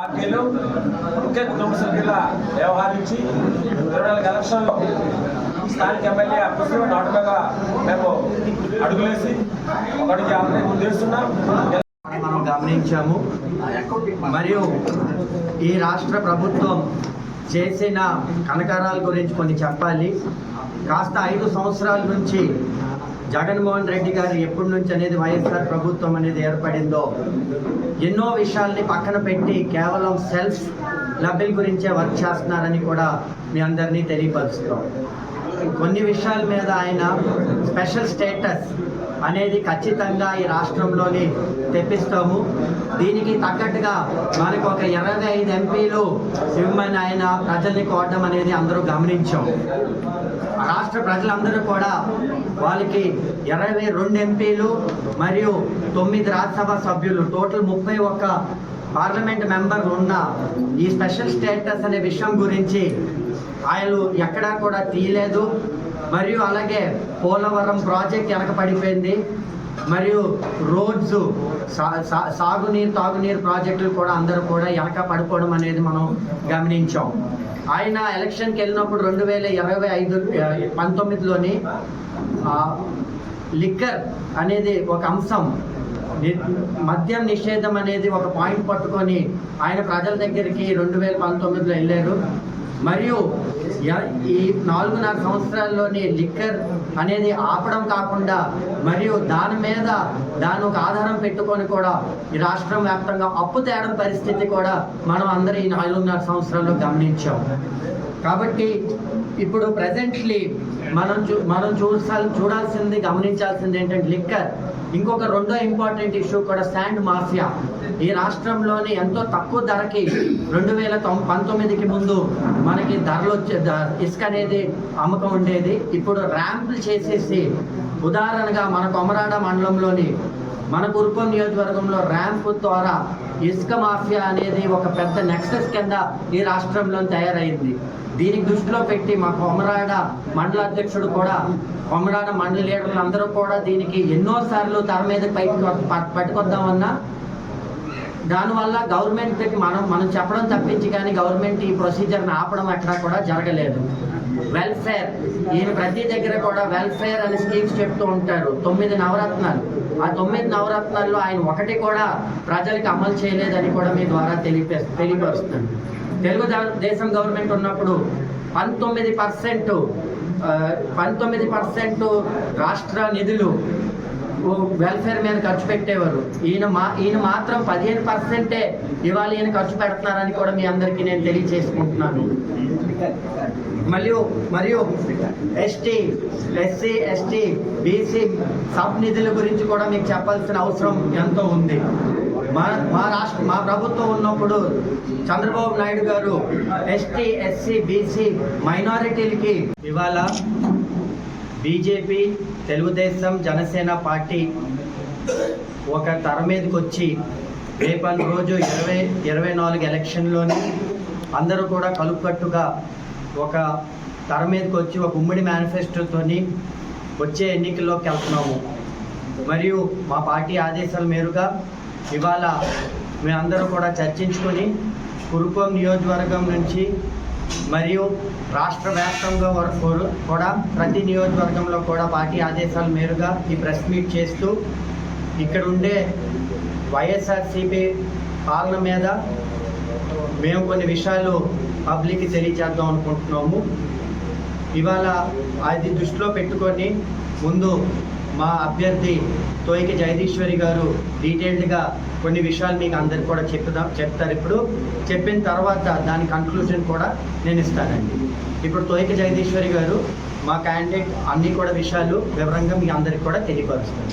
పార్టీలు ముఖ్య కుటుంబ సభ్యుల వ్యవహరించి 24 ఎలక్షన్లో స్థానిక ఎమ్మెల్యే అభ్యర్థులు నాటుగా మేము అడుగులేసి ఒకటికి ఆల్రెడీ ముందేస్తున్నాం. మనం గమనించాము. మరియు ఈ రాష్ట్ర ప్రభుత్వం చేసిన కనకారాల గురించి కొన్ని చెప్పాలి. కాస్త 5 సంవత్సరాల నుంచి జగన్మోహన్ రెడ్డి గారు ఎప్పటి నుంచి అనేది వైఎస్ఆర్ ప్రభుత్వం అనేది ఏర్పడిందో ఎన్నో విషయాల్ని పక్కన పెట్టి కేవలం సెల్ఫ్ లబ్ధిల గురించే వర్క్ చేస్తున్నారని కూడా మీ అందరినీ తెలియపరుస్తాం. కొన్ని విషయాల మీద ఆయన స్పెషల్ స్టేటస్ అనేది ఖచ్చితంగా ఈ రాష్ట్రంలోని తెప్పిస్తాము. దీనికి తగ్గట్టుగా మనకు ఒక 25 ఎంపీలు ఇవ్వమని ఆయన ప్రజల్ని కోరడం అనేది అందరూ గమనించాం. రాష్ట్ర ప్రజలందరూ కూడా వాళ్ళకి 22 ఎంపీలు మరియు 9 రాజ్యసభ సభ్యులు టోటల్ 31 పార్లమెంట్ మెంబర్లు ఉన్న ఈ స్పెషల్ స్టేటస్ అనే విషయం గురించి ఆయన ఎక్కడా కూడా తీయలేదు. మరియు అలాగే పోలవరం ప్రాజెక్ట్ వెనకపడిపోయింది. మరియు రోడ్స్ సాగునీరు తాగునీరు ప్రాజెక్టులు కూడా అందరూ కూడా వెనక పడిపోవడం అనేది మనం గమనించాం. ఆయన ఎలక్షన్కి వెళ్ళినప్పుడు 2019లోని లిక్కర్ అనేది ఒక అంశం, మద్యం నిషేధం అనేది ఒక పాయింట్ పట్టుకొని ఆయన ప్రజల దగ్గరికి 2019లో వెళ్ళారు. మరియు ఈ 4.5 సంవత్సరాల్లోని లిక్కర్ అనేది ఆపడం కాకుండా మరియు దాని ఒక ఆధారం పెట్టుకొని కూడా ఈ రాష్ట్రం వ్యాప్తంగా అప్పు తేడం పరిస్థితి కూడా మనం అందరూ ఈ 4.5 సంవత్సరాల్లో గమనించాం. కాబట్టి ఇప్పుడు ప్రజెంట్లీ మనం చూడాల్సింది గమనించాల్సింది ఏంటంటే లిక్కర్. ఇంకొక రెండో ఇంపార్టెంట్ ఇష్యూ కూడా శాండ్ మాఫియా. ఈ రాష్ట్రంలోని ఎంతో తక్కువ ధరకి 2019కి ముందు మనకి ధరలు ఇసుక అనేది అమ్మకం ఉండేది. ఇప్పుడు ర్యాంపులు చేసేసి ఉదాహరణగా మన కొమరాడ మండలంలోని మన కురుపం నియోజకవర్గంలో ర్యాంపు ద్వారా ఇసుక మాఫియా అనేది ఒక పెద్ద నెక్సెస్ కింద ఈ రాష్ట్రంలో తయారైంది. దీనికి దృష్టిలో పెట్టి మా కొమరాడ మండల అధ్యక్షుడు కూడా కొమరాడ మండల లీడర్లు అందరూ కూడా దీనికి ఎన్నోసార్లు తెర మీద పట్టుకొద్దామన్నా దానివల్ల గవర్నమెంట్కి మనం చెప్పడం తప్పించి కానీ గవర్నమెంట్ ఈ ప్రొసీజర్ని ఆపడం ఎక్కడా కూడా జరగలేదు. వెల్ఫేర్, ఈయన ప్రతి దగ్గర కూడా వెల్ఫేర్ అనే స్కీమ్స్ చెప్తూ ఉంటారు. 9 నవరత్నాలు. ఆ 9 నవరత్నాల్లో ఆయన ఒకటి కూడా ప్రజలకు అమలు చేయలేదని కూడా మీ ద్వారా తెలియపరుస్తున్నాను. తెలుగుదేశం గవర్నమెంట్ ఉన్నప్పుడు 19% రాష్ట్ర నిధులు వెల్ఫేర్ మీద ఖర్చు పెట్టేవారు. ఈయన మాత్రం 15% ఇవాళ ఈయన ఖర్చు పెడుతున్నారని కూడా మీ అందరికీ నేను తెలియజేసుకుంటున్నాను. మరియు ఎస్సీ, ఎస్టీ, బీసీ సబ్ నిధుల గురించి కూడా మీకు చెప్పాల్సిన అవసరం ఎంతో ఉంది. మా ప్రభుత్వం ఉన్నప్పుడు చంద్రబాబు నాయుడు గారు ఎస్టీ, ఎస్సీ, బీసీ మైనారిటీలకి ఇవాళ బీజేపీ, తెలుగుదేశం, జనసేన పార్టీ ఒక తెర మీదకి వచ్చి రేపటి రోజు 2024 ఎలక్షన్లోని అందరూ కూడా కలుపుకట్టుగా ఒక తెర మీదకి వచ్చి ఒక ఉమ్మడి మేనిఫెస్టోతోని వచ్చే ఎన్నికల్లోకి వెళ్తున్నాము. మరియు మా పార్టీ ఆదేశాల మేరుగా ఇవాళ మేమందరూ కూడా చర్చించుకొని కురుపం నియోజకవర్గం నుంచి మరియు రాష్ట్ర వ్యాప్తంగా కూడా ప్రతి నియోజకవర్గంలో కూడా పార్టీ ఆదేశాల మేరుగా ఈ ప్రెస్ మీట్ చేస్తూ ఇక్కడ ఉండే వైఎస్ఆర్సీపీ పాలన మీద మేము కొన్ని విషయాలు పబ్లిక్కి తెలియజేద్దాం అనుకుంటున్నాము. ఇవాళ అది దృష్టిలో పెట్టుకొని ముందు మా అభ్యర్థి తోయిక జగదీశ్వరి గారు డీటెయిల్డ్గా కొన్ని విషయాలు మీకు అందరికి కూడా చెప్తారు. ఇప్పుడు చెప్పిన తర్వాత దాని కన్క్లూజన్ కూడా నేను ఇస్తానండి. ఇప్పుడు తోయిక జగదీశ్వరి గారు మా క్యాండిడేట్ అన్ని కూడా విషయాలు వివరంగా మీ అందరికి కూడా తెలియపరుస్తారు.